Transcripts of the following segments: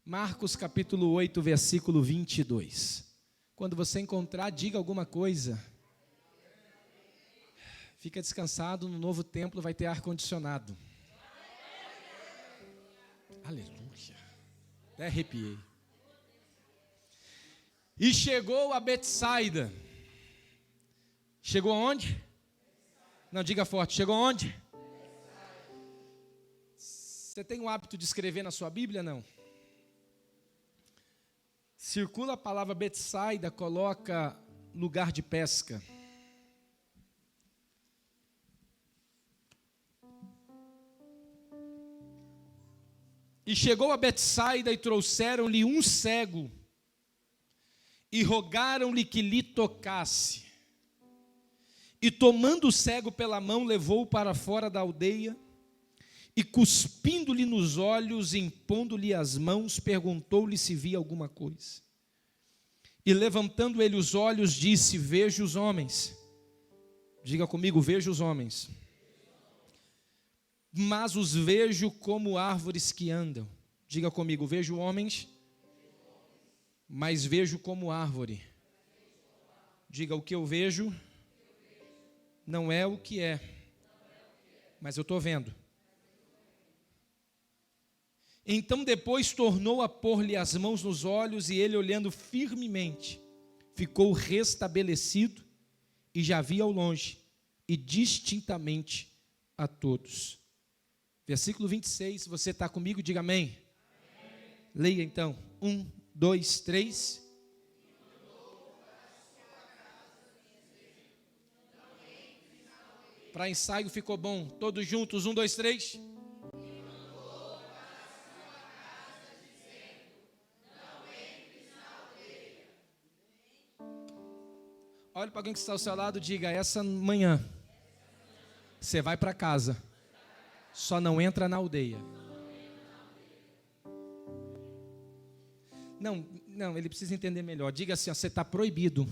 Marcos capítulo 8, versículo 22. Quando você encontrar, diga alguma coisa. Fica descansado, no novo templo vai ter ar-condicionado. Aleluia. Até arrepiei. E chegou a Betsaida. Chegou aonde? Não, diga forte. Chegou aonde? Você tem o hábito de escrever na sua Bíblia, não? Circula a palavra Betsaida, coloca lugar de pesca. E chegou a Betsaida e trouxeram-lhe um cego e rogaram-lhe que lhe tocasse. E tomando o cego pela mão, levou-o para fora da aldeia e cuspindo-lhe nos olhos, impondo-lhe as mãos, perguntou-lhe se via alguma coisa. E levantando ele os olhos, disse: vejo os homens. Diga comigo: vejo os homens. Mas os vejo como árvores que andam. Diga comigo: vejo homens, mas vejo como árvore. Diga: o que eu vejo não é o que é, mas eu estou vendo. Então depois tornou a pôr-lhe as mãos nos olhos, e ele, olhando firmemente, ficou restabelecido, e já via ao longe, e distintamente a todos. Versículo 26, você está comigo? Diga amém. Amém. Leia então, 1, 2, 3. Para ensaio ficou bom, todos juntos, 1, 2, 3. Olhe para alguém que está ao seu lado e diga: essa manhã você vai para casa, só não entra na aldeia. Não, ele precisa entender melhor. Diga assim: ó, você está proibido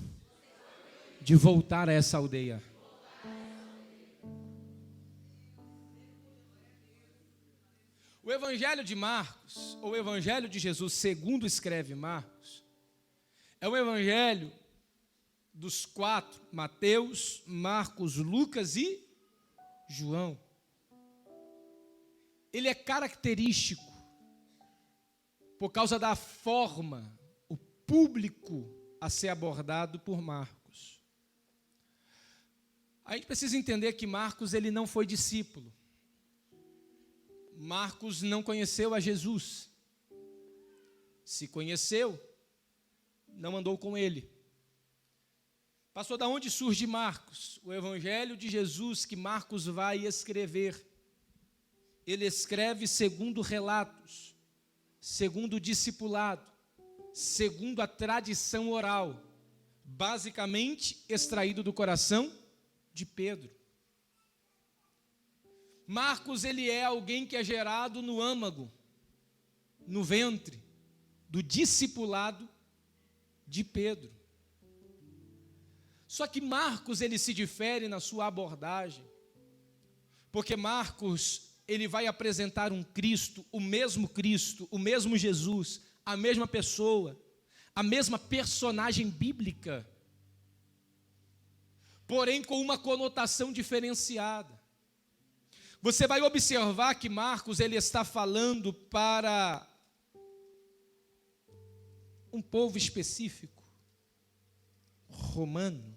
de voltar a essa aldeia. O Evangelho de Marcos, ou o Evangelho de Jesus, segundo escreve Marcos, é o Evangelho dos 4, Mateus, Marcos, Lucas e João. Ele é característico por causa da forma, o público a ser abordado por Marcos. A gente precisa entender que Marcos, ele não foi discípulo. Marcos não conheceu a Jesus. Se conheceu, não andou com ele. Pastor, da onde surge Marcos? O Evangelho de Jesus que Marcos vai escrever. Ele escreve segundo relatos, segundo o discipulado, segundo a tradição oral, basicamente extraído do coração de Pedro. Marcos, ele é alguém que é gerado no âmago, no ventre, do discipulado de Pedro. Só que Marcos, ele se difere na sua abordagem, porque Marcos, ele vai apresentar um Cristo, o mesmo Jesus, a mesma pessoa, a mesma personagem bíblica, porém com uma conotação diferenciada. Você vai observar que Marcos, ele está falando para um povo específico, romano.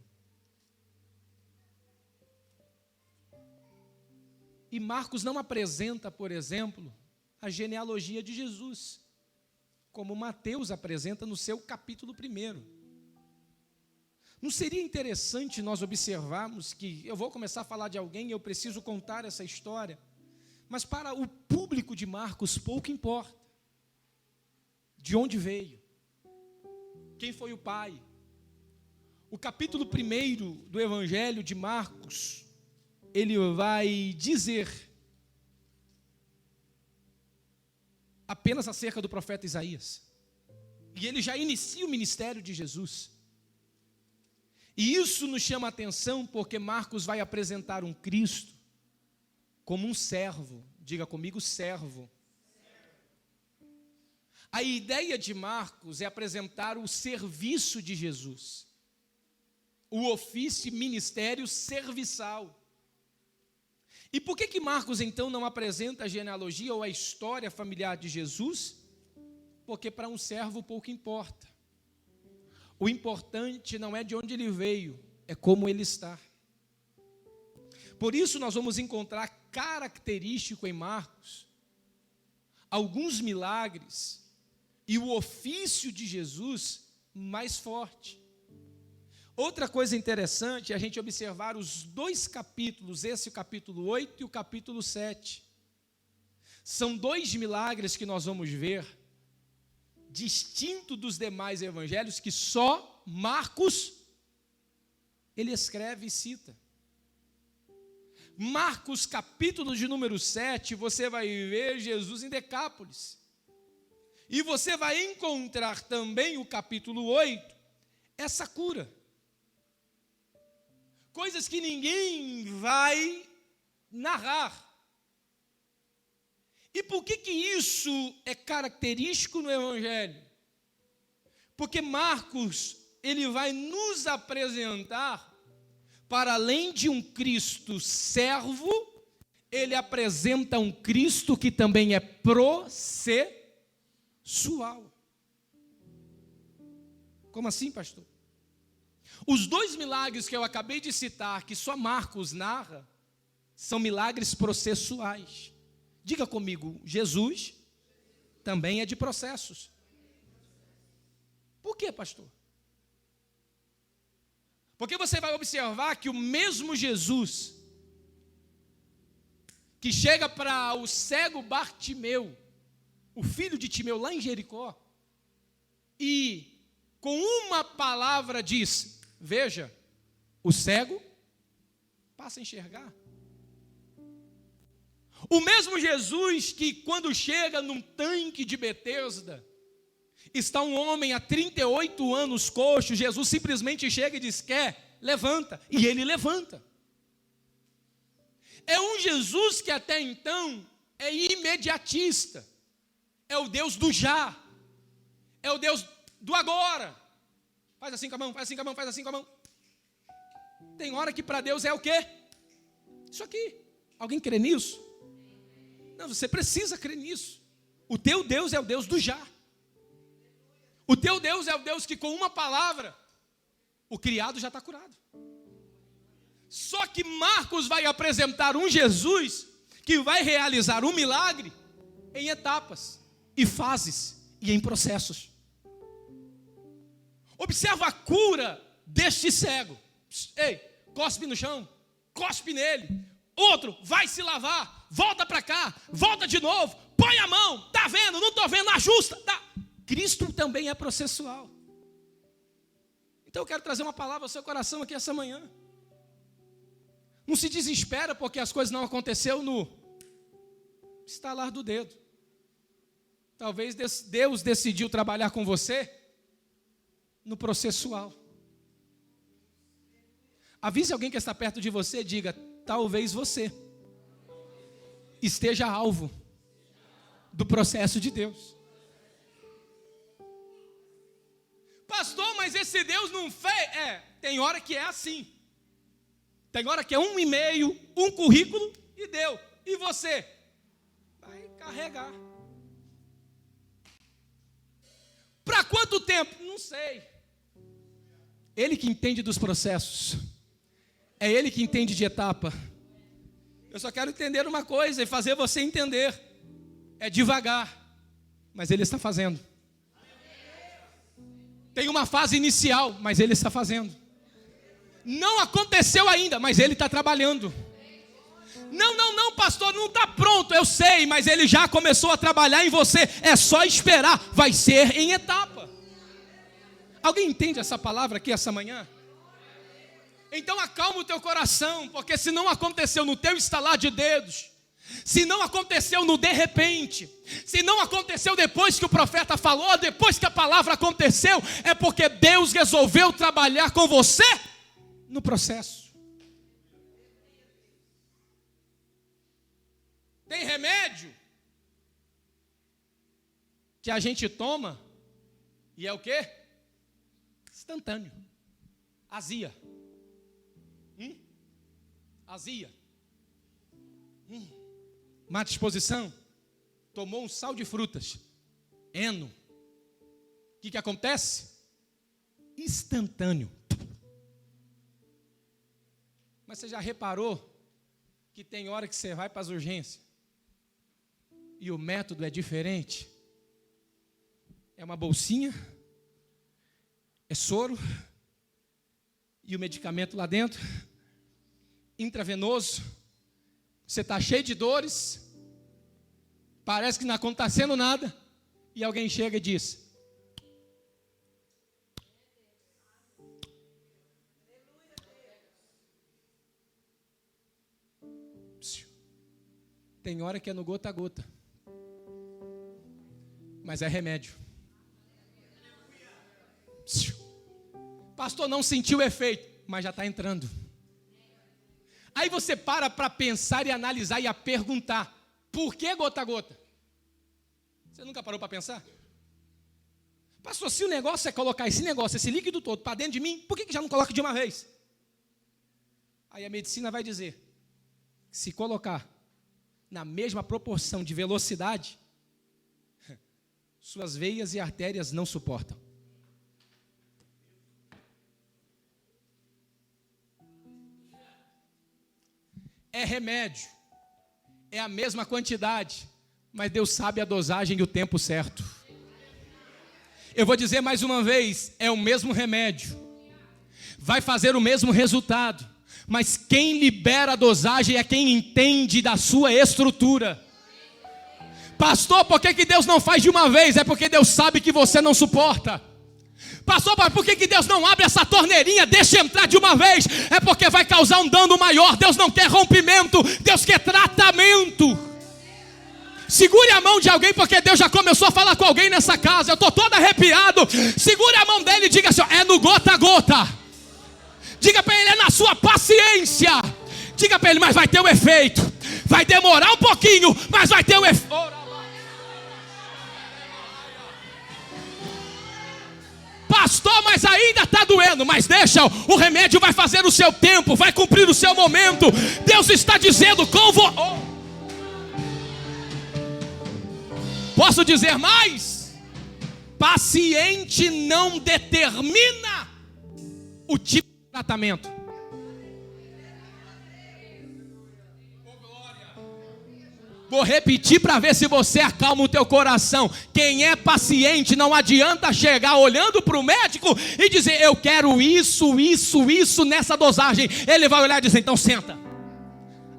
E Marcos não apresenta, por exemplo, a genealogia de Jesus, como Mateus apresenta no seu capítulo 1. Não seria interessante nós observarmos que eu vou começar a falar de alguém e eu preciso contar essa história, mas para o público de Marcos pouco importa de onde veio, quem foi o pai. O capítulo 1 do Evangelho de Marcos, ele vai dizer apenas acerca do profeta Isaías. E ele já inicia o ministério de Jesus. E isso nos chama a atenção porque Marcos vai apresentar um Cristo como um servo. Diga comigo, servo. A ideia de Marcos é apresentar o serviço de Jesus, o ofício e ministério serviçal. E por que Marcos, então, não apresenta a genealogia ou a história familiar de Jesus? Porque para um servo pouco importa. O importante não é de onde ele veio, é como ele está. Por isso nós vamos encontrar característico em Marcos alguns milagres e o ofício de Jesus mais forte. Outra coisa interessante é a gente observar os 2 capítulos, esse o capítulo 8 e o capítulo 7. São 2 milagres que nós vamos ver, distinto dos demais evangelhos, que só Marcos, ele escreve e cita. Marcos, capítulo de número 7, você vai ver Jesus em Decápolis. E você vai encontrar também o capítulo 8, essa cura. Coisas que ninguém vai narrar. E por que isso é característico no Evangelho? Porque Marcos, ele vai nos apresentar, para além de um Cristo servo, ele apresenta um Cristo que também é processual. Como assim, pastor? Os 2 milagres que eu acabei de citar, que só Marcos narra, são milagres processuais. Diga comigo, Jesus também é de processos. Por quê, pastor? Porque você vai observar que o mesmo Jesus que chega para o cego Bartimeu, o filho de Timeu, lá em Jericó, e com uma palavra diz: veja, o cego passa a enxergar. O mesmo Jesus que, quando chega num tanque de Betesda, está um homem há 38 anos coxo, Jesus simplesmente chega e diz: quer? Levanta. E ele levanta. É um Jesus que até então é imediatista. É o Deus do já. É o Deus do agora. Faz assim com a mão, faz assim com a mão, faz assim com a mão. Tem hora que para Deus é o quê? Isso aqui. Alguém crê nisso? Não, você precisa crer nisso. O teu Deus é o Deus do já. O teu Deus é o Deus que com uma palavra, o criado já está curado. Só que Marcos vai apresentar um Jesus que vai realizar um milagre em etapas, e fases, e em processos. Observa a cura deste cego. Ei, cospe no chão, cospe nele. Outro, vai se lavar, volta para cá, volta de novo, põe a mão, está vendo, não estou vendo, ajusta. Tá. Cristo também é processual. Então eu quero trazer uma palavra ao seu coração aqui essa manhã. Não se desespera porque as coisas não aconteceram no estalar do dedo. Talvez Deus decidiu trabalhar com você no processual. Avise alguém que está perto de você e diga: talvez você esteja alvo do processo de Deus. Pastor, mas esse Deus não fez. Tem hora que é assim. Tem hora que é 1 e-mail, um currículo e deu. E você? Vai carregar. Para quanto tempo? Não sei. Ele que entende dos processos. É Ele que entende de etapa. Eu só quero entender uma coisa e fazer você entender. É devagar, mas Ele está fazendo. Tem uma fase inicial, mas Ele está fazendo. Não aconteceu ainda, mas Ele está trabalhando. Não, pastor, não está pronto, eu sei, mas Ele já começou a trabalhar em você. É só esperar, vai ser em etapa. Alguém entende essa palavra aqui essa manhã? Então acalma o teu coração, porque se não aconteceu no teu estalar de dedos, se não aconteceu no de repente, se não aconteceu depois que o profeta falou, depois que a palavra aconteceu, é porque Deus resolveu trabalhar com você no processo. Tem remédio? que a gente toma e é o quê? Instantâneo. Azia. Azia. Má disposição. Tomou um sal de frutas. Eno. O que acontece? Instantâneo. Mas você já reparou que tem hora que você vai para as urgências e o método é diferente? É uma bolsinha, é soro e o medicamento lá dentro, intravenoso, você está cheio de dores, parece que não está acontecendo nada, e alguém chega e diz: tem hora que é no gota a gota, mas é remédio. Pastor, não sentiu o efeito, mas já está entrando. Aí você para pensar e analisar e a perguntar: por que gota a gota? Você nunca parou para pensar? Pastor, se o negócio é colocar esse líquido todo para dentro de mim, por que já não coloca de uma vez? Aí a medicina vai dizer: se colocar na mesma proporção de velocidade, suas veias e artérias não suportam. É remédio, é a mesma quantidade, mas Deus sabe a dosagem e o tempo certo. Eu vou dizer mais uma vez, é o mesmo remédio, vai fazer o mesmo resultado, mas quem libera a dosagem é quem entende da sua estrutura. Pastor, por que Deus não faz de uma vez? É porque Deus sabe que você não suporta. Pastor, por que Deus não abre essa torneirinha, deixa entrar de uma vez? É porque vai causar um dano maior. Deus não quer rompimento, Deus quer tratamento. Segure a mão de alguém, porque Deus já começou a falar com alguém nessa casa. Eu estou todo arrepiado. Segure a mão dele e diga assim: é no gota a gota. Diga para ele: é na sua paciência. Diga para ele: mas vai ter um efeito. Vai demorar um pouquinho, mas vai ter um efeito. Pastor, mas ainda está doendo. Mas deixa, o remédio vai fazer o seu tempo, vai cumprir o seu momento. Deus está dizendo com você. Posso dizer mais? Paciente não determina o tipo de tratamento. Vou repetir para ver se você acalma o teu coração. Quem é paciente não adianta chegar olhando para o médico e dizer: eu quero isso nessa dosagem. Ele vai olhar e dizer: então senta,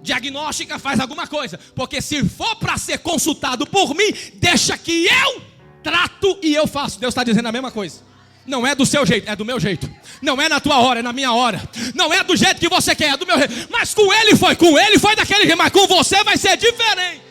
diagnóstica, faz alguma coisa. Porque se for para ser consultado por mim, deixa que eu trato e eu faço. Deus está dizendo a mesma coisa. Não é do seu jeito, é do meu jeito. Não é na tua hora, é na minha hora. Não é do jeito que você quer, é do meu jeito. Mas com ele foi daquele jeito. Mas com você vai ser diferente.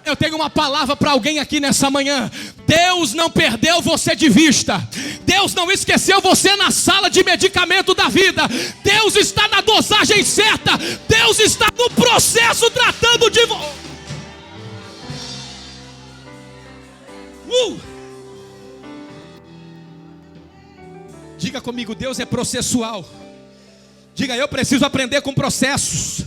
Eu tenho uma palavra para alguém aqui nessa manhã. Deus não perdeu você de vista. Deus não esqueceu você na sala de medicamento da vida. Deus está na dosagem certa. Deus está no processo tratando de você. Diga comigo: Deus é processual. Diga: eu preciso aprender com processos.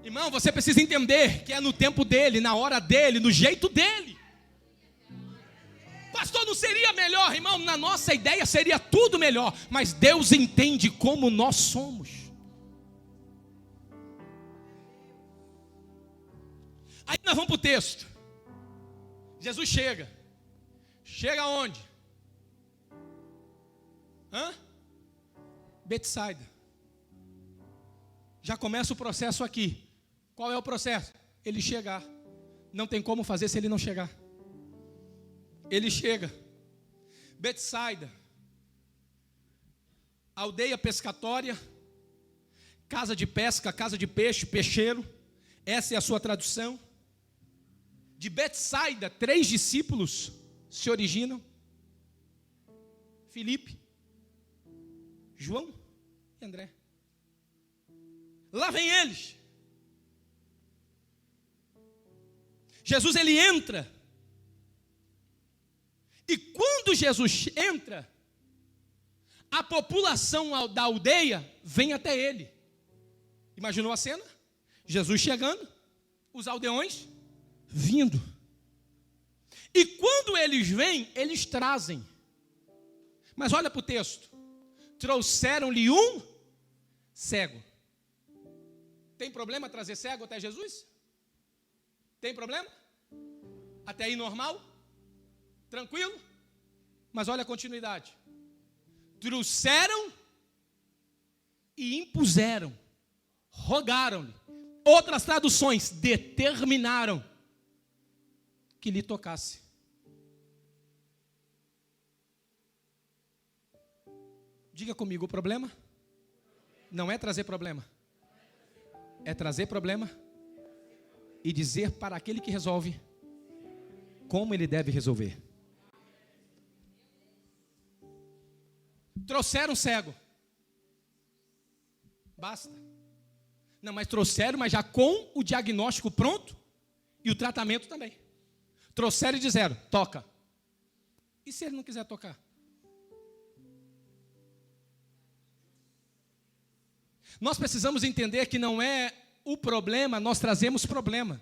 Irmão, você precisa entender que é no tempo dele, na hora dele, no jeito dele. Pastor, não seria melhor? Irmão, na nossa ideia seria tudo melhor. Mas Deus entende como nós somos. Aí nós vamos para o texto. Jesus chega. Chega aonde? Betsaida. Já começa o processo aqui. Qual é o processo? Ele chegar. Não tem como fazer se ele não chegar. Ele chega. Betsaida, aldeia pescatória, casa de pesca, casa de peixe, peixeiro. Essa é a sua tradução. De Betsaida, 3 discípulos se originam: Filipe, João e André. Lá vem eles. Jesus ele entra. E quando Jesus entra, a população da aldeia vem até ele. Imaginou a cena? Jesus chegando, os aldeões vindo. E quando eles vêm, eles trazem. Mas olha para o texto. Trouxeram-lhe um cego. Tem problema trazer cego até Jesus? Tem problema? Até aí normal? Tranquilo? Mas olha a continuidade. Trouxeram e impuseram, rogaram-lhe. Outras traduções, determinaram que lhe tocasse. Diga comigo, o problema não é trazer problema, é trazer problema e dizer para aquele que resolve como ele deve resolver. Trouxeram cego. Basta. Não, mas trouxeram, mas já com o diagnóstico pronto e o tratamento também. Trouxeram e disseram, toca. E se ele não quiser tocar? Nós precisamos entender que não é o problema, nós trazemos problema.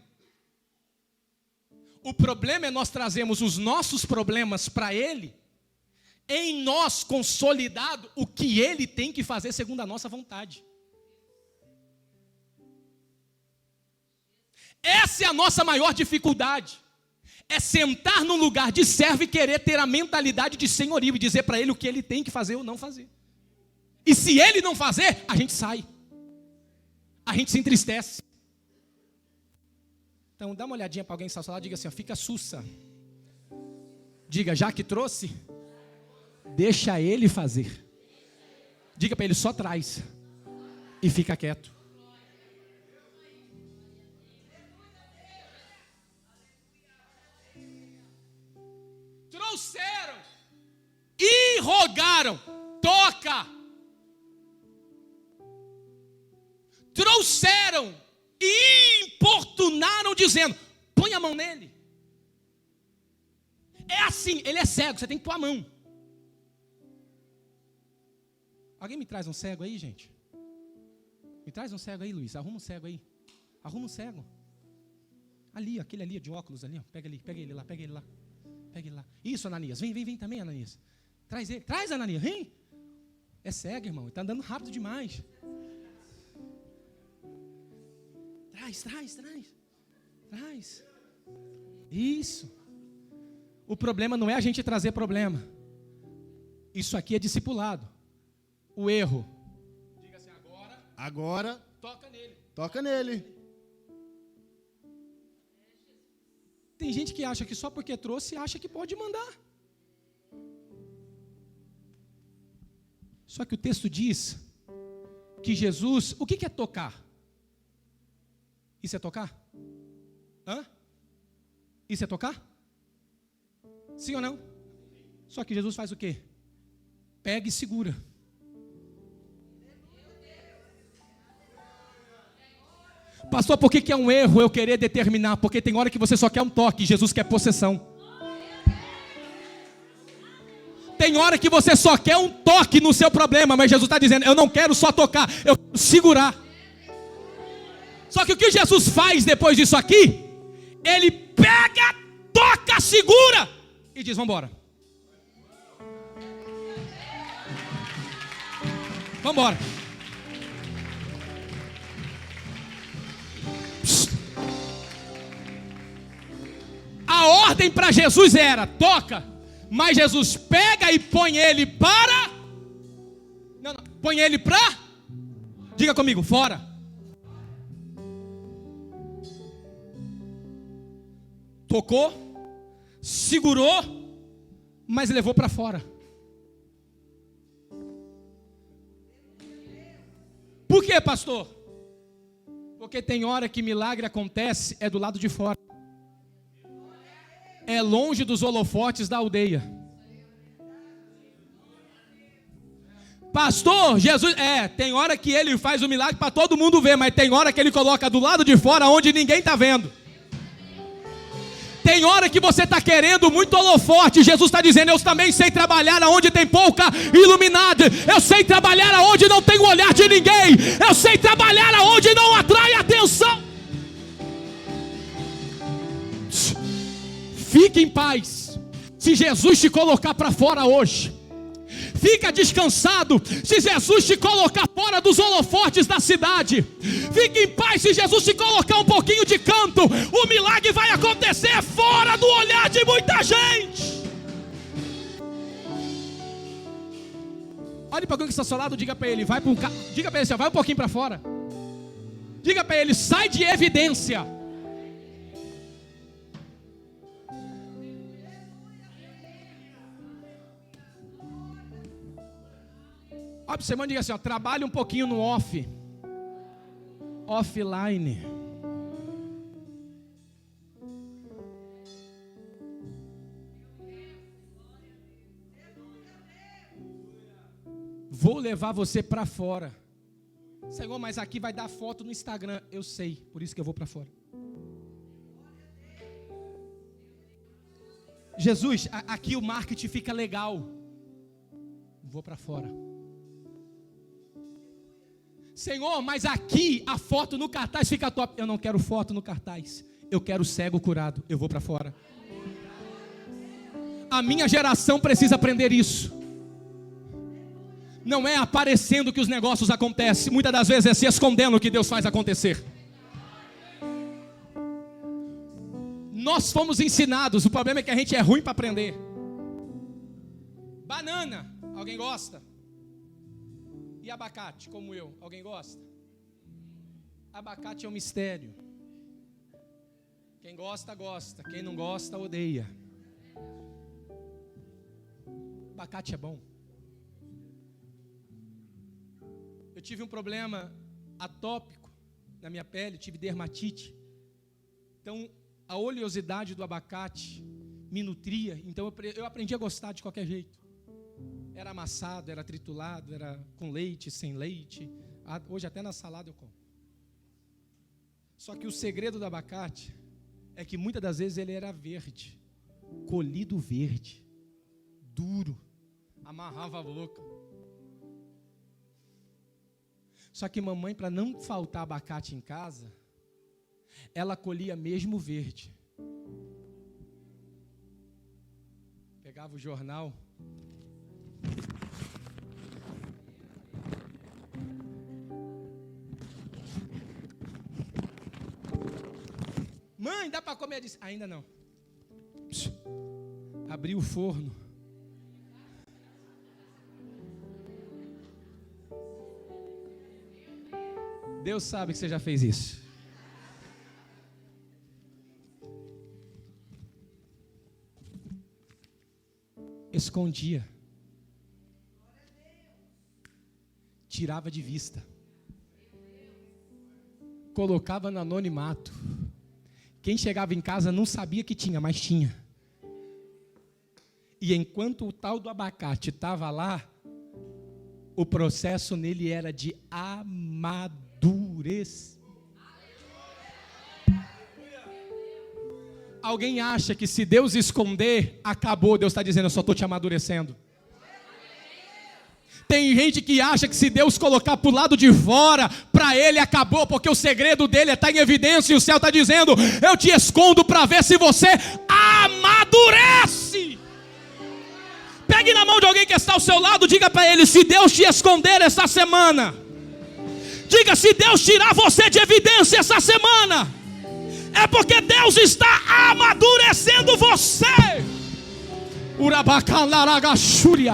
O problema é nós trazemos os nossos problemas para ele, em nós consolidado o que ele tem que fazer segundo a nossa vontade. Essa é a nossa maior dificuldade. É sentar no lugar de servo e querer ter a mentalidade de senhorio e dizer para ele o que ele tem que fazer ou não fazer. E se ele não fazer, a gente sai. A gente se entristece. Então dá uma olhadinha para alguém que está ao seu lado e diga assim, ó, fica sussa. Diga, já que trouxe, deixa ele fazer. Diga para ele, só traz. E fica quieto. Trouxeram e rogaram, toca. Trouxeram e importunaram dizendo, põe a mão nele. É assim, ele é cego, você tem que pôr a mão. Alguém me traz um cego aí, gente? Me traz um cego aí, Luiz, arruma um cego aí. Arruma um cego. Ali, aquele ali de óculos ali, ó. Pega ele lá. Pega ele lá. Isso, Ananias. Vem também, Ananias. Traz ele. Traz, Ananias. Vem. É cego, irmão. Ele está andando rápido demais. Traz. Isso. O problema não é a gente trazer problema. Isso aqui é discipulado. O erro. Diga assim, agora. Toca nele. Tem gente que acha que só porque trouxe, acha que pode mandar. Só que o texto diz que Jesus, o que é tocar? Isso é tocar? Isso é tocar? Sim ou não? Só que Jesus faz o quê? Pega e segura. Pastor, por que é um erro eu querer determinar? Porque tem hora que você só quer um toque, Jesus quer possessão. Tem hora que você só quer um toque no seu problema, mas Jesus está dizendo, eu não quero só tocar, eu quero segurar. Só que o que Jesus faz depois disso aqui? Ele pega, toca, segura e diz, vamos embora. Vamos embora. A ordem para Jesus era, toca, mas Jesus pega e põe ele para, põe ele para, diga comigo, fora. Tocou, segurou, mas levou para fora. Por quê, pastor? Porque tem hora que milagre acontece é do lado de fora. É longe dos holofotes da aldeia. Pastor, Jesus, tem hora que ele faz o milagre para todo mundo ver, mas tem hora que ele coloca do lado de fora onde ninguém está vendo. Tem hora que você está querendo muito holofote. Jesus está dizendo: eu também sei trabalhar aonde tem pouca iluminada. Eu sei trabalhar aonde não tem o olhar de ninguém. Eu sei trabalhar aonde não atrai atenção. Fique em paz se Jesus te colocar para fora hoje. Fica descansado se Jesus te colocar fora dos holofotes da cidade. Fique em paz se Jesus te colocar um pouquinho de canto. O milagre vai acontecer fora do olhar de muita gente. Olhe para alguém que está ao seu lado, diga para ele, diga para ele assim, vai um pouquinho para fora. Diga para ele, sai de evidência. Olha, você manda e diga assim, trabalhe um pouquinho no offline. Vou levar você para fora. Senhor, mas aqui vai dar foto no Instagram. Eu sei, por isso que eu vou para fora. Jesus, aqui o marketing fica legal. Vou para fora. Senhor, mas aqui a foto no cartaz fica top. Eu não quero foto no cartaz. Eu quero cego curado. Eu vou para fora. A minha geração precisa aprender isso. Não é aparecendo que os negócios acontecem. Muitas das vezes é se escondendo que Deus faz acontecer. Nós fomos ensinados. O problema é que a gente é ruim para aprender. Banana. Alguém gosta? E abacate, como eu, alguém gosta? Abacate é um mistério. Quem gosta, gosta. Quem não gosta, odeia. Abacate é bom. Eu tive um problema atópico na minha pele, tive dermatite. Então, a oleosidade do abacate me nutria. Então, eu aprendi a gostar de qualquer jeito. Era amassado, era triturado, era com leite, sem leite. Hoje até na salada eu como. Só que o segredo do abacate é que muitas das vezes ele era verde, colhido verde, duro, amarrava a boca. Só que mamãe, para não faltar abacate em casa, ela colhia mesmo verde. Pegava o jornal. Mãe, dá para comer? Disse, ainda não. Abri o forno. Deus sabe que você já fez isso. Escondia. Tirava de vista. Colocava no anonimato. Quem chegava em casa não sabia que tinha, mas tinha. E enquanto o tal do abacate estava lá, o processo nele era de amadurecer. Alguém acha que se Deus esconder, acabou. Deus está dizendo, eu só estou te amadurecendo. Tem gente que acha que se Deus colocar para o lado de fora, para ele acabou, porque o segredo dele está em evidência, e o céu está dizendo, eu te escondo para ver se você amadurece. Pegue na mão de alguém que está ao seu lado, diga para ele, se Deus te esconder essa semana, diga, se Deus tirar você de evidência essa semana, é porque Deus está amadurecendo você. Urabacalaragachúria.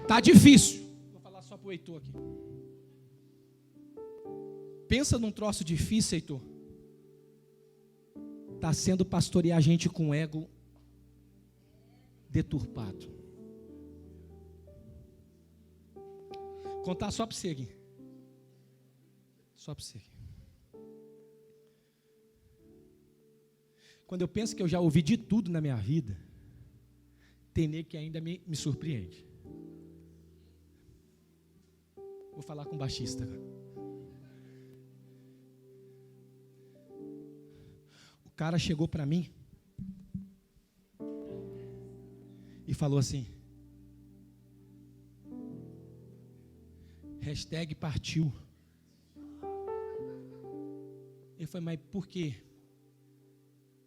Tá difícil. Vou falar só pro Heitor aqui. Pensa num troço difícil, Heitor. Tá sendo pastorear a gente com ego deturpado. Contar só para você aqui. Só para você aqui. Quando eu penso que eu já ouvi de tudo na minha vida, Tem nego que ainda me surpreende. Vou falar com o baixista agora. O cara chegou para mim e falou assim: #partiu. Eu falei: mas por quê?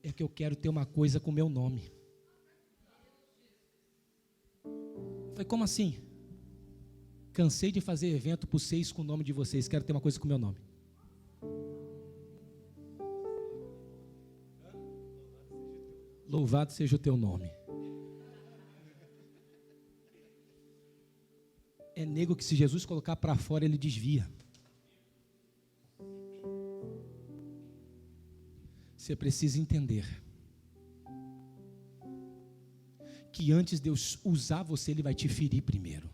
É que eu quero ter uma coisa com o meu nome. Eu falei: como assim? Cansei de fazer evento para vocês com o nome de vocês, quero ter uma coisa com o meu nome. Louvado seja o teu nome. É nego que se Jesus colocar para fora, ele desvia. Você precisa entender que antes de Deus usar você, Ele vai te ferir primeiro.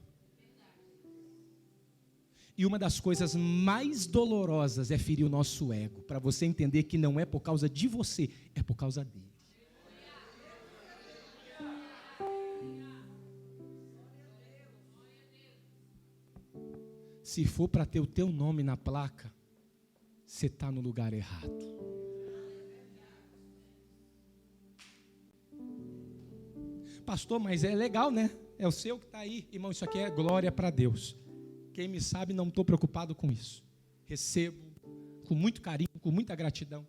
E uma das coisas mais dolorosas é ferir o nosso ego, para você entender que não é por causa de você, é por causa dele. Se for para ter o teu nome na placa, você está no lugar errado. Pastor, mas é legal, né? É o seu que está aí. Irmão, isso aqui é glória para Deus. Quem me sabe, não estou preocupado com isso. Recebo com muito carinho, com muita gratidão.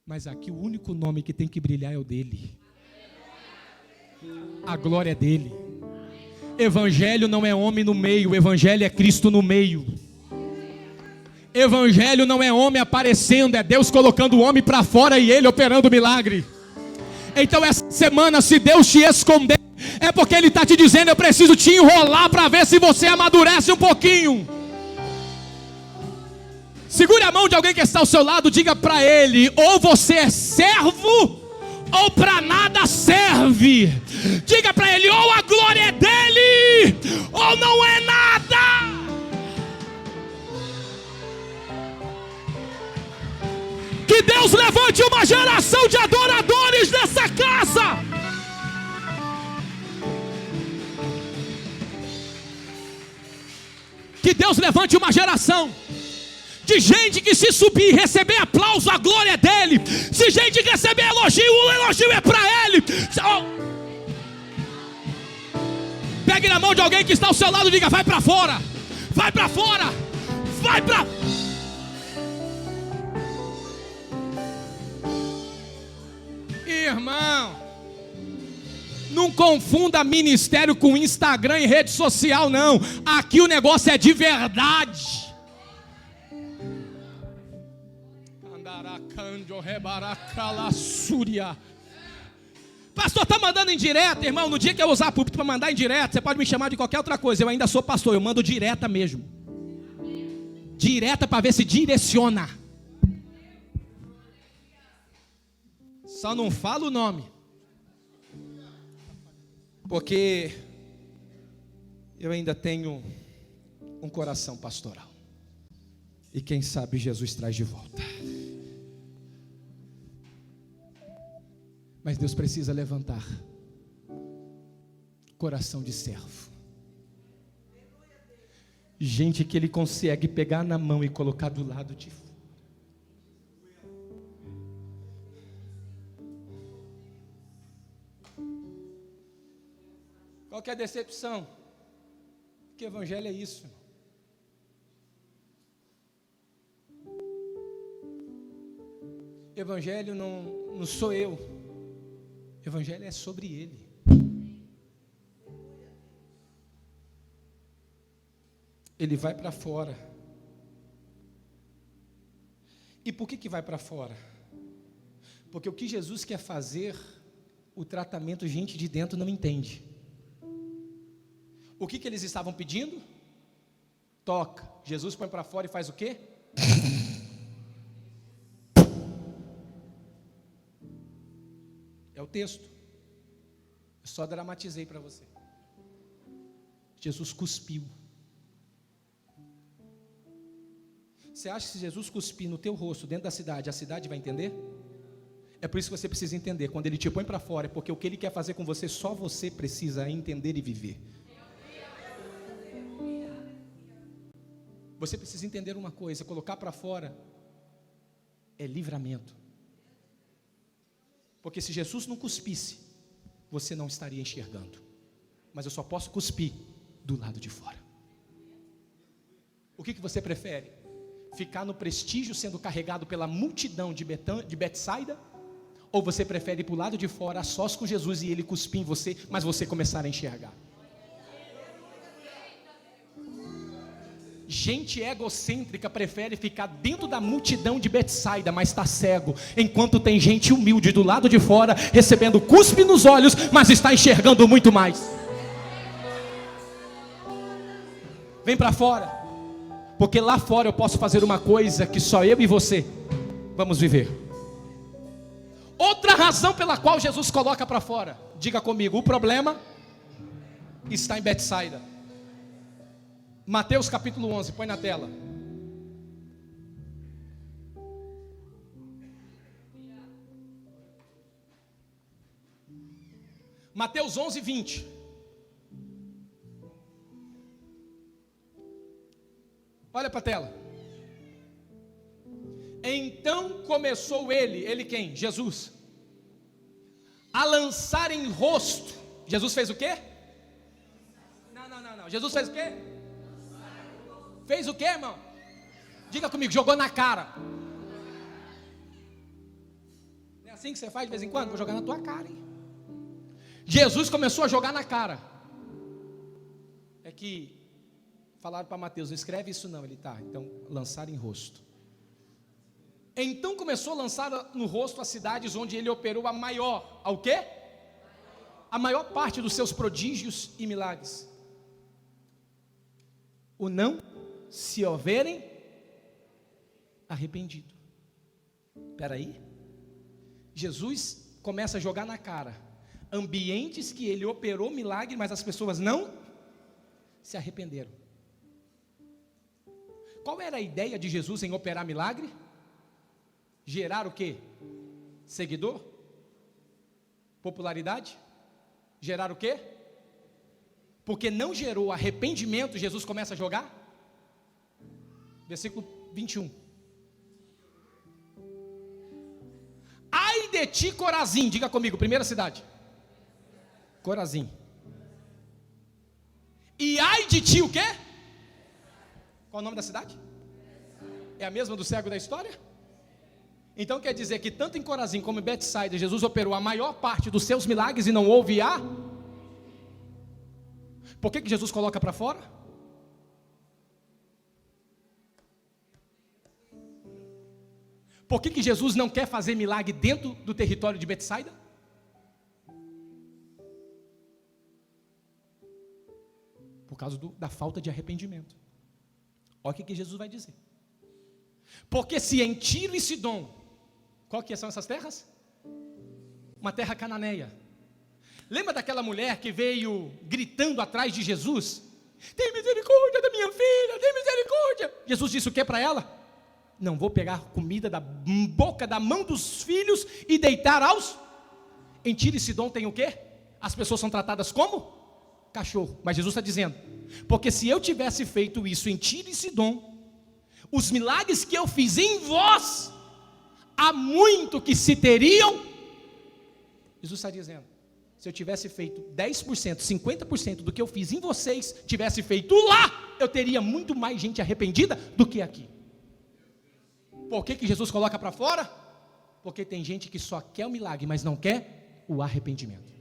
Mas aqui o único nome que tem que brilhar é o dele. A glória é dele. Evangelho não é homem no meio, o evangelho é Cristo no meio. Evangelho não é homem aparecendo, é Deus colocando o homem para fora e ele operando o milagre. Então essa semana, se Deus te esconder, é porque Ele está te dizendo: eu preciso te enrolar para ver se você amadurece um pouquinho. Segure a mão de alguém que está ao seu lado, diga para ele: ou você é servo, ou para nada serve. Diga para ele: ou a glória é dele, ou não é nada. Que Deus levante uma geração de adoradores nessa casa. Que Deus levante uma geração de gente que, se subir e receber aplauso, a glória é dele. Se gente receber elogio, o elogio é para ele. Pegue na mão de alguém que está ao seu lado e diga: vai para fora, vai para fora, vai para... Irmão, não confunda ministério com Instagram e rede social, não. Aqui o negócio é de verdade. Pastor, está mandando em direta, irmão. No dia que eu usar púlpito para mandar em direta, você pode me chamar de qualquer outra coisa. Eu ainda sou pastor, eu mando direta mesmo. Direta para ver se direciona. Só não fala o nome, porque eu ainda tenho um coração pastoral. E quem sabe Jesus traz de volta. Mas Deus precisa levantar coração de servo. Gente que Ele consegue pegar na mão e colocar do lado de fora. Qual que é a decepção? Que evangelho é isso? Evangelho não sou eu. Evangelho é sobre Ele. Ele vai para fora. E por que vai para fora? Porque o que Jesus quer fazer, o tratamento gente de dentro não entende. O que eles estavam pedindo? Toca. Jesus põe para fora e faz o quê? É o texto. Eu só dramatizei para você. Jesus cuspiu. Você acha que se Jesus cuspir no teu rosto dentro da cidade, a cidade vai entender? É por isso que você precisa entender, quando Ele te põe para fora, é porque o que Ele quer fazer com você, só você precisa entender e viver. Você precisa entender uma coisa, colocar para fora é livramento. Porque se Jesus não cuspisse, você não estaria enxergando. Mas eu só posso cuspir do lado de fora. O que você prefere? Ficar no prestígio sendo carregado pela multidão de Betsaida? Ou você prefere ir para o lado de fora, a sós com Jesus e Ele cuspir em você, mas você começar a enxergar? Gente egocêntrica prefere ficar dentro da multidão de Betsaida, mas está cego, enquanto tem gente humilde do lado de fora, recebendo cuspe nos olhos, mas está enxergando muito mais. Vem para fora, porque lá fora eu posso fazer uma coisa que só eu e você vamos viver. Outra razão pela qual Jesus coloca para fora, diga comigo, o problema está em Betsaida. Mateus capítulo 11, põe na tela. Mateus 11, 20. Olha para a tela. Então começou ele quem? Jesus, a lançar em rosto. Jesus fez o quê? Não. Jesus fez o quê? Fez o quê, irmão? Diga comigo, jogou na cara. Não é assim que você faz de vez em quando? Vou jogar na tua cara, hein? Jesus começou a jogar na cara. É que falaram para Mateus, não escreve isso não. Ele tá, então lançar em rosto. Então começou a lançar no rosto as cidades onde ele operou a maior, ao quê? A maior parte dos seus prodígios e milagres. O não se houverem arrependido. Espera aí. Jesus começa a jogar na cara ambientes que ele operou milagre, mas as pessoas não se arrependeram. Qual era a ideia de Jesus em operar milagre? Gerar o quê? Seguidor? Popularidade? Gerar o quê? Porque não gerou arrependimento, Jesus começa a jogar? Versículo 21. Ai de ti, Corazim, diga comigo, primeira cidade. Corazim. E ai de ti o quê? Qual o nome da cidade? É a mesma do cego da história? Então quer dizer que tanto em Corazim como em Betsaida, Jesus operou a maior parte dos seus milagres e não houve a... Por que Jesus coloca para fora? Por que Jesus não quer fazer milagre dentro do território de Betsaida? Por causa da falta de arrependimento. Olha o que Jesus vai dizer. Porque se em Tiro e Sidom, qual que são essas terras? Uma terra cananeia. Lembra daquela mulher que veio gritando atrás de Jesus? Tem misericórdia da minha filha, tem misericórdia. Jesus disse o que para ela? Não vou pegar comida da boca, da mão dos filhos e deitar aos... Em Tiro e Sidom tem o quê? As pessoas são tratadas como? Cachorro. Mas Jesus está dizendo, porque se eu tivesse feito isso em Tiro e Sidom, os milagres que eu fiz em vós, há muito que se teriam. Jesus está dizendo, se eu tivesse feito 10%, 50% do que eu fiz em vocês, tivesse feito lá, eu teria muito mais gente arrependida do que aqui. Por que Jesus coloca para fora? Porque tem gente que só quer o milagre, mas não quer o arrependimento.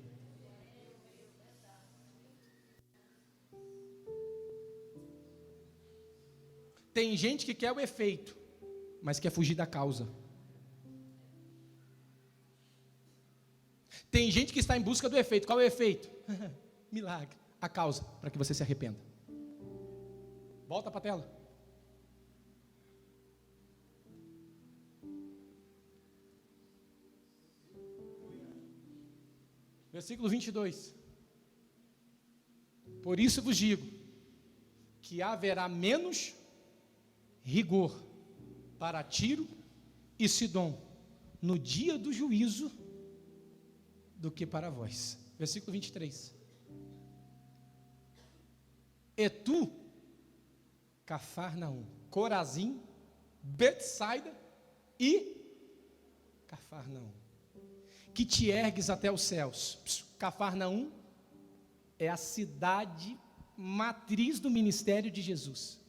Tem gente que quer o efeito, mas quer fugir da causa. Tem gente que está em busca do efeito. Qual é o efeito? Milagre. A causa, para que você se arrependa. Volta para a tela. Versículo 22. Por isso vos digo, que haverá menos rigor para Tiro e Sidom no dia do juízo do que para vós. Versículo 23. E tu, Cafarnaum, Corazim, Betsaida e Cafarnaum, que te ergues até os céus. Cafarnaum é a cidade matriz do ministério de Jesus.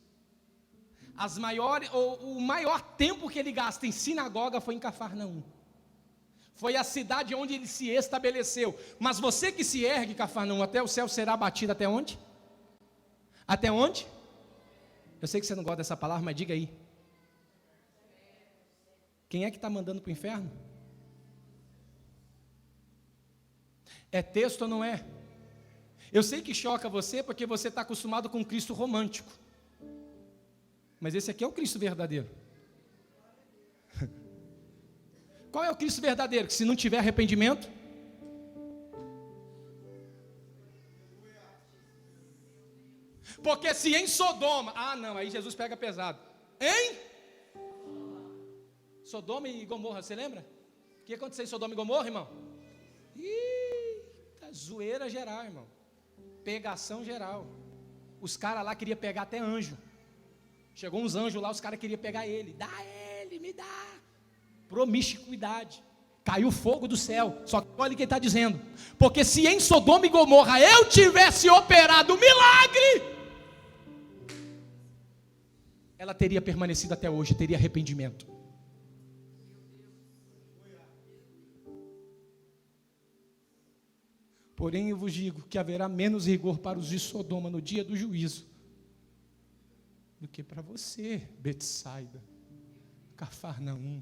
O maior tempo que ele gasta em sinagoga foi em Cafarnaum. Foi a cidade onde ele se estabeleceu. Mas você que se ergue, Cafarnaum, até o céu, será batido até onde? Até onde? Eu sei que você não gosta dessa palavra, mas diga aí. Quem é que está mandando para o inferno? É texto ou não é? Eu sei que choca você porque você está acostumado com o Cristo romântico. Mas esse aqui é o Cristo verdadeiro. Qual é o Cristo verdadeiro? Que se não tiver arrependimento, porque se em Sodoma, não, aí Jesus pega pesado. Em Sodoma e Gomorra, você lembra? O que aconteceu em Sodoma e Gomorra, irmão? Zoeira geral, irmão. Pegação geral. Os caras lá queriam pegar até anjo. Chegou uns anjos lá, os caras queriam pegar ele. Dá ele, me dá. Promiscuidade. Caiu fogo do céu. Só que olha o que ele está dizendo. Porque se em Sodoma e Gomorra eu tivesse operado um milagre, ela teria permanecido até hoje, teria arrependimento. Porém eu vos digo que haverá menos rigor para os de Sodoma no dia do juízo do que para você, Betsaida, Cafarnaum.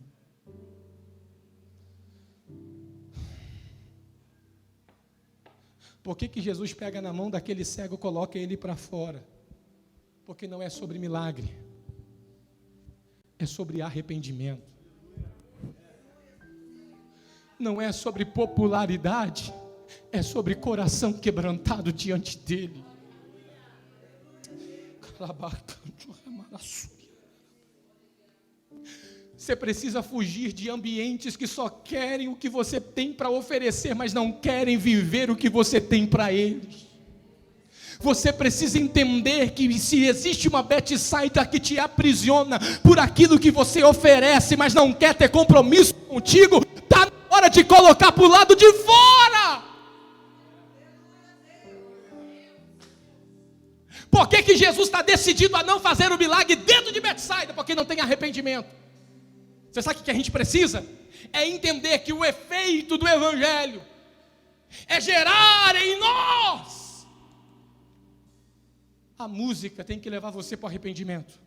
Por que Jesus pega na mão daquele cego e coloca ele para fora? Porque não é sobre milagre, é sobre arrependimento. Não é sobre popularidade, é sobre coração quebrantado diante dele. Você precisa fugir de ambientes que só querem o que você tem para oferecer, mas não querem viver o que você tem para eles. Você precisa entender que se existe uma Betsaida que te aprisiona por aquilo que você oferece, mas não quer ter compromisso contigo, está na hora de colocar para o lado de fora. Por que Jesus está decidido a não fazer o milagre dentro de Betsaida? Porque não tem arrependimento. Você sabe o que a gente precisa? É entender que o efeito do Evangelho é gerar em nós. A música tem que levar você para o arrependimento.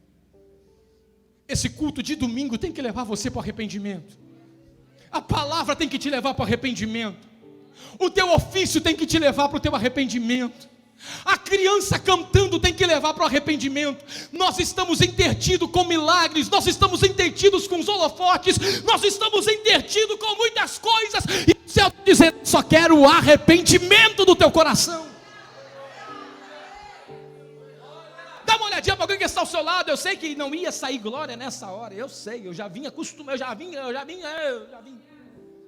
Esse culto de domingo tem que levar você para o arrependimento. A palavra tem que te levar para o arrependimento. O teu ofício tem que te levar para o teu arrependimento. A criança cantando tem que levar para o arrependimento. Nós estamos intertidos com milagres, nós estamos intertidos com os holofotes, nós estamos intertidos com muitas coisas, e o céu está dizendo: só quero o arrependimento do teu coração. Dá uma olhadinha para alguém que está ao seu lado. Eu sei que não ia sair glória nessa hora, eu sei, eu já vim acostumado, eu já vim.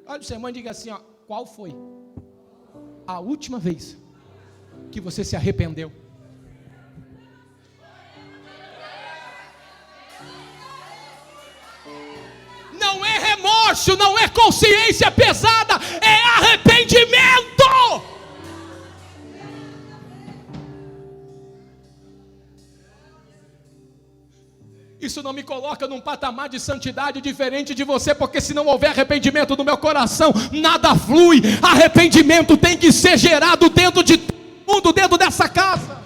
Olha o seu irmão e diga assim: qual foi a última vez que você se arrependeu? Não é remorso, não é consciência pesada, é arrependimento. Isso não me coloca num patamar de santidade diferente de você, porque se não houver arrependimento no meu coração, nada flui. Arrependimento tem que ser gerado dentro de todo mundo, dentro dessa casa.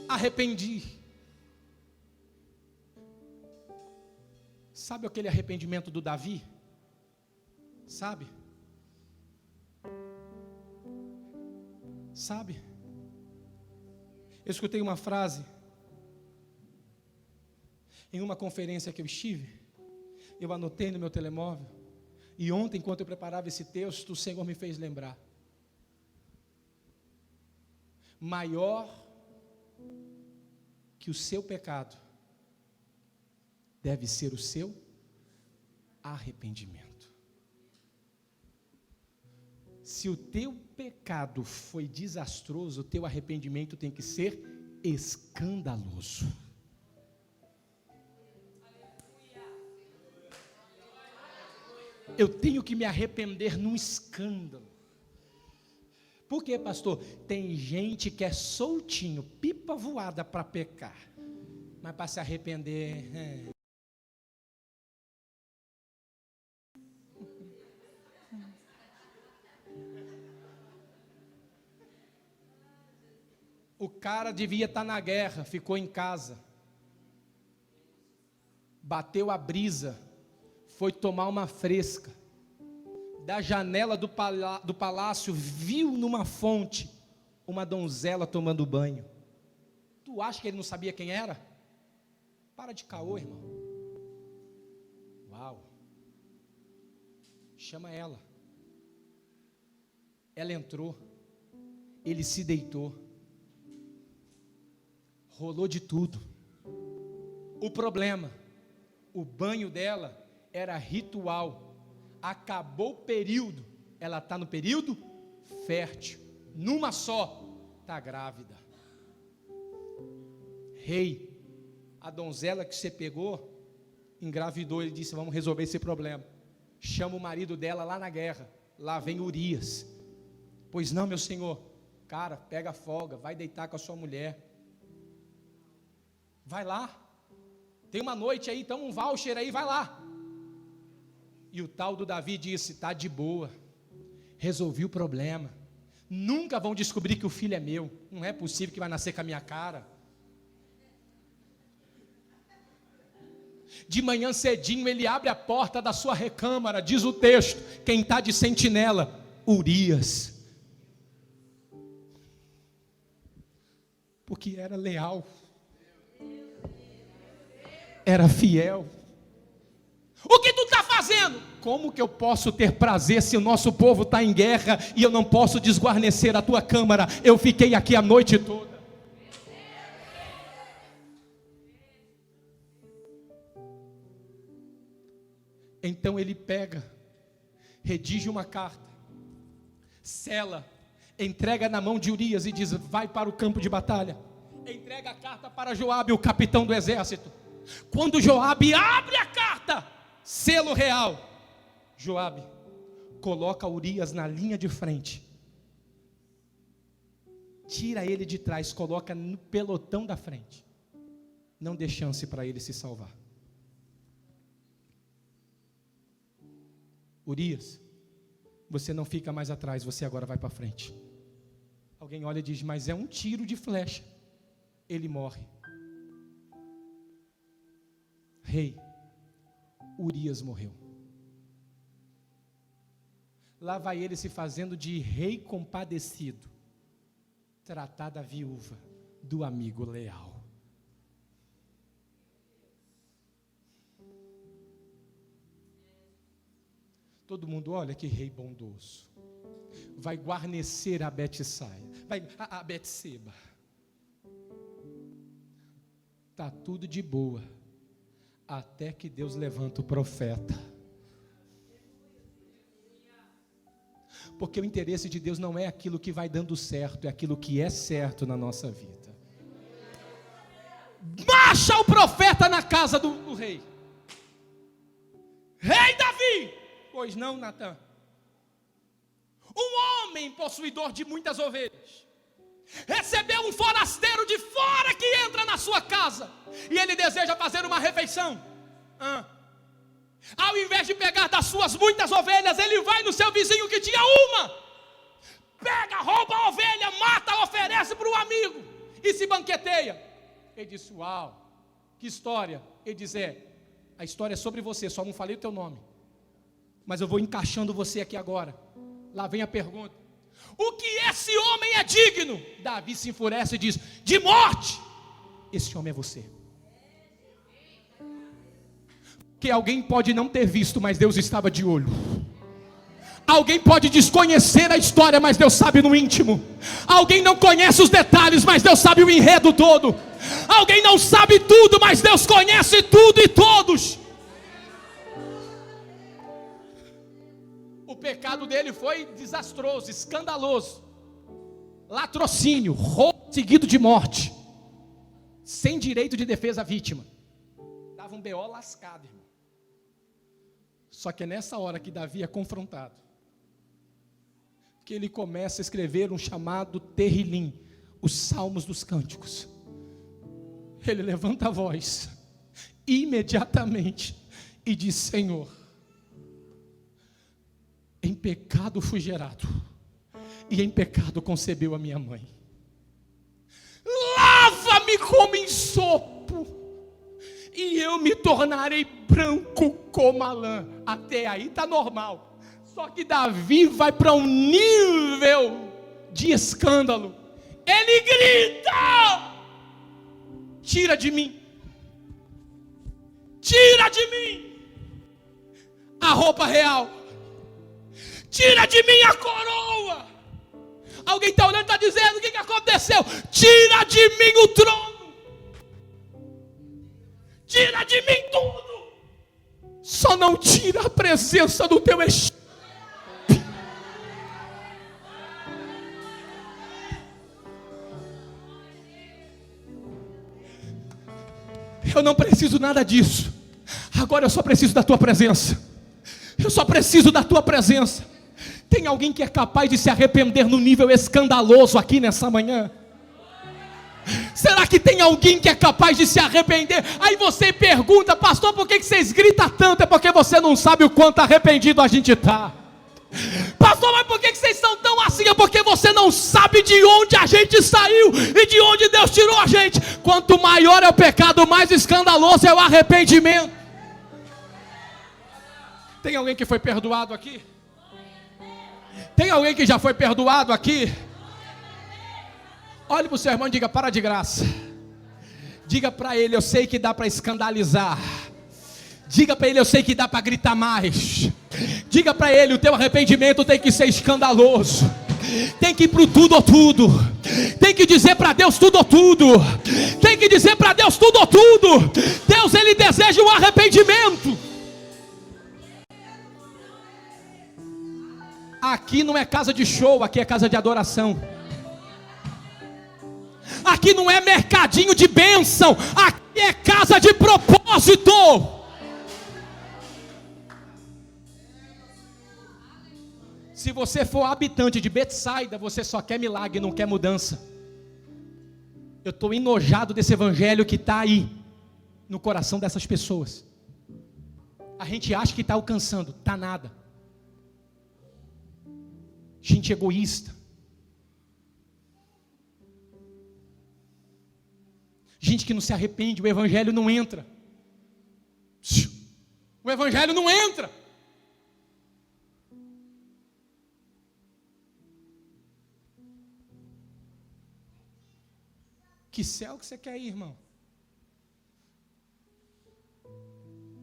Arrependi. Sabe aquele arrependimento do Davi? Sabe? Eu escutei uma frase em uma conferência que eu estive, eu anotei no meu telemóvel, e ontem, enquanto eu preparava esse texto, o Senhor me fez lembrar: maior que o seu pecado deve ser o seu arrependimento. Se o teu pecado foi desastroso, o teu arrependimento tem que ser escandaloso. Eu tenho que me arrepender num escândalo. Por quê, pastor? Tem gente que é soltinho, pipa voada para pecar, mas para se arrepender... O cara devia estar na guerra, ficou em casa, bateu a brisa, foi tomar uma fresca, da janela do palácio, viu numa fonte, uma donzela tomando banho. Tu acha que ele não sabia quem era? Para de caô, irmão. Uau. Chama ela. Ela entrou, ele se deitou, rolou de tudo. O problema, o banho dela era ritual. Acabou o período, ela está no período fértil, numa só, está grávida. Rei, a donzela que você pegou, engravidou. Ele disse: vamos resolver esse problema. Chama o marido dela lá na guerra. Lá vem Urias. Pois não, meu senhor. Cara, pega a folga, vai deitar com a sua mulher. Vai lá, tem uma noite aí, então um voucher aí, vai lá. E o tal do Davi disse: está de boa, resolvi o problema, nunca vão descobrir que o filho é meu, não é possível que vai nascer com a minha cara. De manhã cedinho ele abre a porta da sua recâmara, diz o texto, quem está de sentinela? Urias, porque era leal, era fiel. O que tu está fazendo? Como que eu posso ter prazer se o nosso povo está em guerra e eu não posso desguarnecer a tua câmara? Eu fiquei aqui a noite toda. Então ele pega, redige uma carta, sela, entrega na mão de Urias e diz: vai para o campo de batalha. Entrega a carta para Joabe, o capitão do exército. Quando Joabe abre a carta, selo real, Joabe coloca Urias na linha de frente, tira ele de trás, coloca no pelotão da frente, não dê chance para ele se salvar. Urias, você não fica mais atrás, você agora vai para frente. Alguém olha e diz: mas é um tiro de flecha. Ele morre. Rei, Urias morreu. Lá vai ele se fazendo de rei compadecido, tratar da viúva, do amigo leal. Todo mundo, olha que rei bondoso. Vai guarnecer a Betsaida, a Betseba. Está tudo de boa, até que Deus levanta o profeta. Porque o interesse de Deus não é aquilo que vai dando certo, é aquilo que é certo na nossa vida. Marcha o profeta na casa do rei. Rei Davi! Pois não, Natã. Um homem possuidor de muitas ovelhas recebeu um forasteiro de fora que entra na sua casa e ele deseja fazer uma refeição. Ao invés de pegar das suas muitas ovelhas, ele vai no seu vizinho que tinha uma, pega, rouba a ovelha, mata, oferece para o amigo e se banqueteia. Ele disse: uau, que história. Ele diz: a história é sobre você, só não falei o teu nome, mas eu vou encaixando você aqui agora. Lá vem a pergunta: o que esse homem é digno? Davi se enfurece e diz: de morte. Esse homem é você. Que alguém pode não ter visto, mas Deus estava de olho. Alguém pode desconhecer a história, mas Deus sabe no íntimo. Alguém não conhece os detalhes, mas Deus sabe o enredo todo. Alguém não sabe tudo, mas Deus conhece tudo e todos. O pecado dele foi desastroso, escandaloso. Latrocínio, roubo seguido de morte, sem direito de defesa à vítima. Dava um BO lascado, irmão. Só que é nessa hora que Davi é confrontado, que ele começa a escrever um chamado Terrilim, os Salmos dos Cânticos. Ele levanta a voz, imediatamente, e diz: Senhor, em pecado fui gerado, e em pecado concebeu a minha mãe. Lava-me como em sopo, e eu me tornarei branco como a lã. Até aí está normal. Só que Davi vai para um nível de escândalo. Ele grita: tira de mim a roupa real, tira de mim a coroa. Alguém está olhando e está dizendo: o que aconteceu? Tira de mim o trono, tira de mim tudo, só não tira a presença do teu Espírito. Eu não preciso nada disso, agora eu só preciso da tua presença. Eu só preciso da tua presença. Tem alguém que é capaz de se arrepender no nível escandaloso aqui nessa manhã? Será que tem alguém que é capaz de se arrepender? Aí você pergunta: pastor, por que vocês gritam tanto? É porque você não sabe o quanto arrependido a gente está. Pastor, mas por que vocês são tão assim? É porque você não sabe de onde a gente saiu e de onde Deus tirou a gente. Quanto maior é o pecado, mais escandaloso é o arrependimento. Tem alguém que foi perdoado aqui? Tem alguém que já foi perdoado aqui? Olhe para o seu irmão e diga: para de graça. Diga para ele: eu sei que dá para escandalizar. Diga para ele: eu sei que dá para gritar mais. Diga para ele: o teu arrependimento tem que ser escandaloso. Tem que ir para o tudo ou tudo. Tem que dizer para Deus tudo ou tudo. Tem que dizer para Deus tudo ou tudo. Deus, ele deseja um arrependimento. Aqui não é casa de show, aqui é casa de adoração. Aqui não é mercadinho de bênção, aqui é casa de propósito. Se você for habitante de Betsaida, você só quer milagre, não quer mudança. Eu estou enojado desse evangelho que está aí, no coração dessas pessoas. A gente acha que está alcançando, está nada. Gente egoísta. Gente que não se arrepende, o evangelho não entra. O evangelho não entra. Que céu que você quer ir, irmão?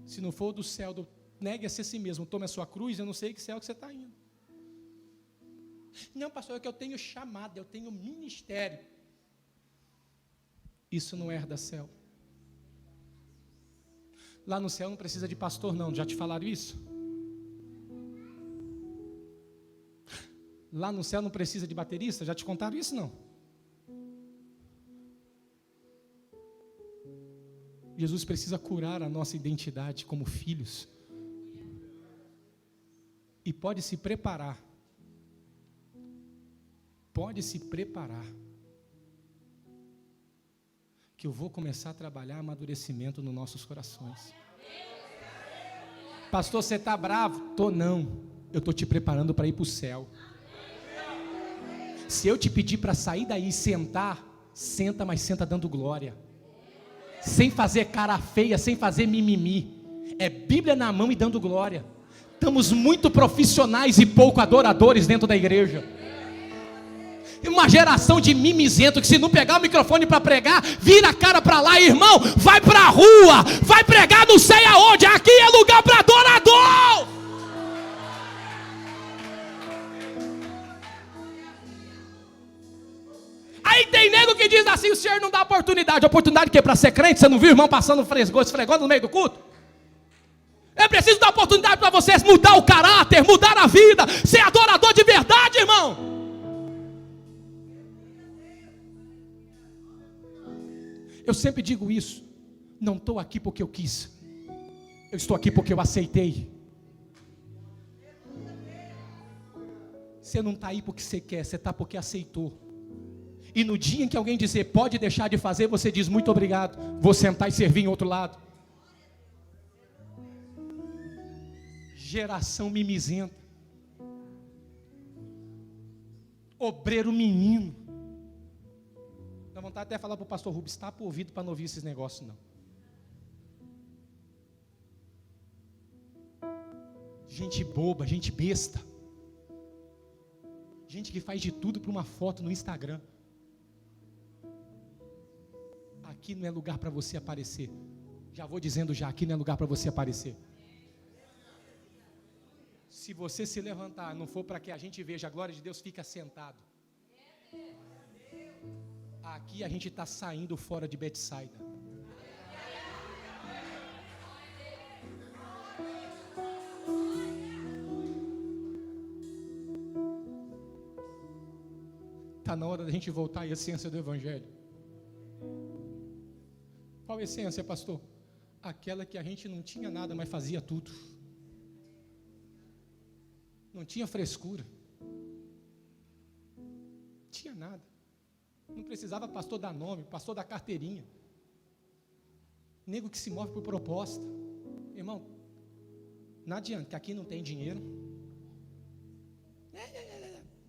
Se não for o do céu, negue-se a si mesmo, tome a sua cruz, eu não sei que céu que você está indo. Não, pastor, é que eu tenho chamada, eu tenho ministério. Isso não herda céu. Lá no céu não precisa de pastor não, já te falaram isso? Lá no céu não precisa de baterista, já te contaram isso não? Jesus precisa curar a nossa identidade como filhos. E pode se preparar. Pode se preparar. Que eu vou começar a trabalhar amadurecimento nos nossos corações. Pastor, você está bravo? Tô não. Eu estou te preparando para ir para o céu. Se eu te pedir para sair daí e sentar, senta, mas senta dando glória. Sem fazer cara feia, sem fazer mimimi. É Bíblia na mão e dando glória. Estamos muito profissionais e pouco adoradores dentro da igreja. Uma geração de mimizento que se não pegar o microfone para pregar, vira a cara para lá, irmão, vai para a rua, vai pregar não sei aonde, aqui é lugar para adorador. Aí tem nego que diz assim: o Senhor não dá oportunidade. Oportunidade que é para ser crente? Você não viu o irmão passando esfregando no meio do culto? É preciso dar oportunidade para vocês mudar o caráter, mudar a vida, ser adorador de verdade, irmão. Eu sempre digo isso: não estou aqui porque eu quis, eu estou aqui porque eu aceitei. Você não está aí porque você quer, você está porque aceitou. E no dia em que alguém dizer pode deixar de fazer, você diz muito obrigado, vou sentar e servir em outro lado. Geração mimizenta, obreiro menino. Dá vontade até de falar para o pastor Rubens: tapa o ouvido para não ouvir esses negócios não. Gente boba, gente besta, gente que faz de tudo para uma foto no Instagram. Aqui não é lugar para você aparecer. Já vou dizendo já, aqui não é lugar para você aparecer. Se você se levantar, não for para que a gente veja a glória de Deus, fica sentado. Aqui a gente está saindo fora de Betsaida. Está na hora da gente voltar à essência do Evangelho. Qual essência, pastor? Aquela que a gente não tinha nada, mas fazia tudo. Não tinha frescura. Não tinha nada. Não precisava pastor dar nome, pastor dar carteirinha. Nego que se move por proposta. Irmão, não adianta, que aqui não tem dinheiro.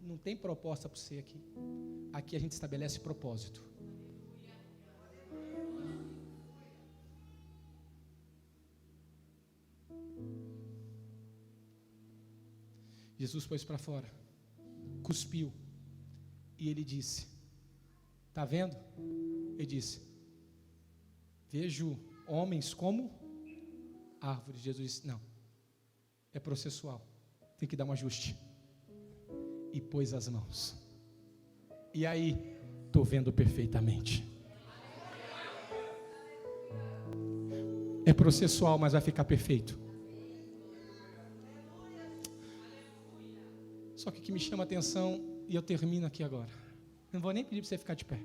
Não tem proposta para você aqui. Aqui a gente estabelece propósito. Jesus pôs para fora, cuspiu, e ele disse: está vendo? Ele disse: vejo homens como árvores. Jesus disse: não, é processual, tem que dar um ajuste. E pôs as mãos. E aí, estou vendo perfeitamente. É processual, mas vai ficar perfeito. Só que o que me chama a atenção, e eu termino aqui agora, não vou nem pedir para você ficar de pé,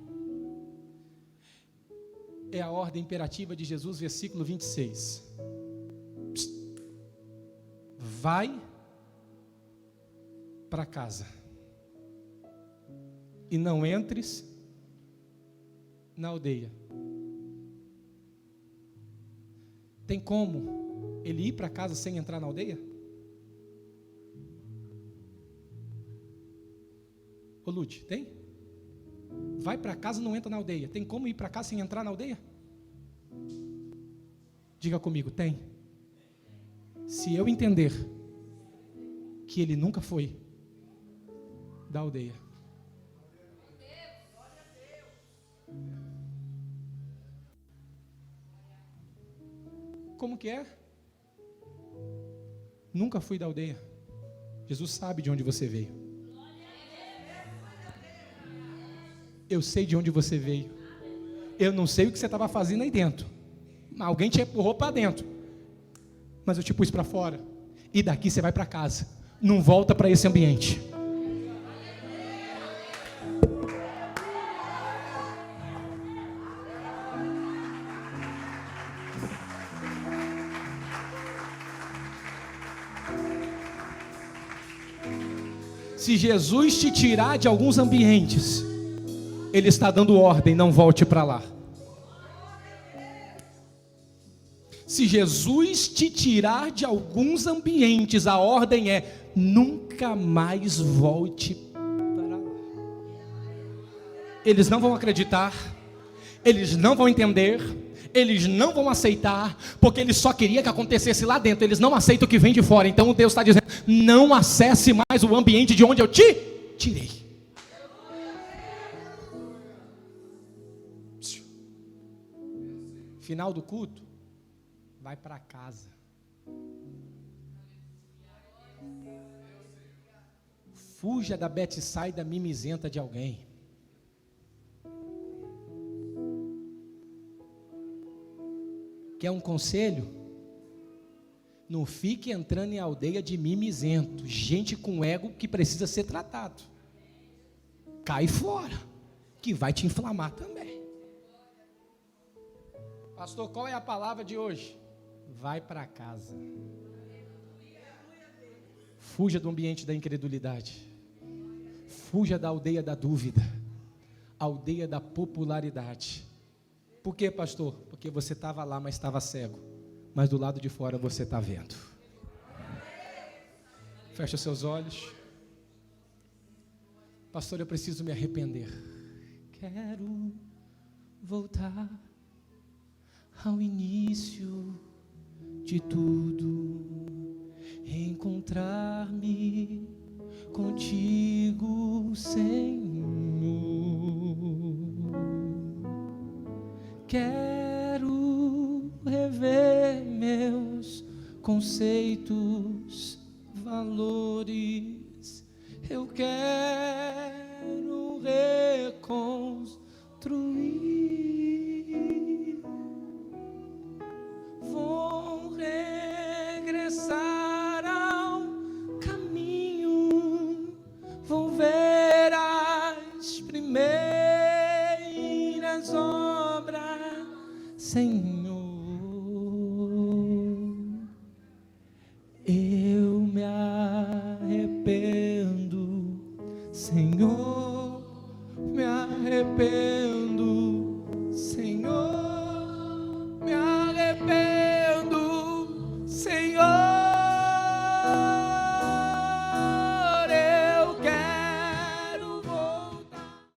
é a ordem imperativa de Jesus, versículo 26. Vai para casa e não entres na aldeia. Tem como ele ir para casa sem entrar na aldeia? Ô Lute, tem? Vai para casa e não entra na aldeia. Tem como ir para casa sem entrar na aldeia? Diga comigo, tem. Se eu entender que ele nunca foi da aldeia. Como que é? Nunca fui da aldeia. Jesus sabe de onde você veio. Eu sei de onde você veio. Eu não sei o que você estava fazendo aí dentro. Alguém te empurrou para dentro. Mas eu te pus para fora. E daqui você vai para casa. Não volta para esse ambiente. Se Jesus te tirar de alguns ambientes, Ele está dando ordem, não volte para lá. Se Jesus te tirar de alguns ambientes, a ordem é: nunca mais volte para lá. Eles não vão acreditar, eles não vão entender, eles não vão aceitar, porque eles só queriam que acontecesse lá dentro. Eles não aceitam o que vem de fora. Então Deus está dizendo: não acesse mais o ambiente de onde eu te tirei. Final do culto, vai para casa. Fuja da Betsaida mimizenta de alguém. Quer um conselho? Não fique entrando em aldeia de mimizento, gente com ego que precisa ser tratado. Cai fora, que vai te inflamar também. Pastor, qual é a palavra de hoje? Vai para casa. Fuja do ambiente da incredulidade. Fuja da aldeia da dúvida. Aldeia da popularidade. Por quê, pastor? Porque você estava lá, mas estava cego. Mas do lado de fora você está vendo. Fecha seus olhos. Pastor, eu preciso me arrepender. Quero voltar ao início de tudo, reencontrar-me contigo, Senhor. Quero rever meus conceitos, valores. Eu quero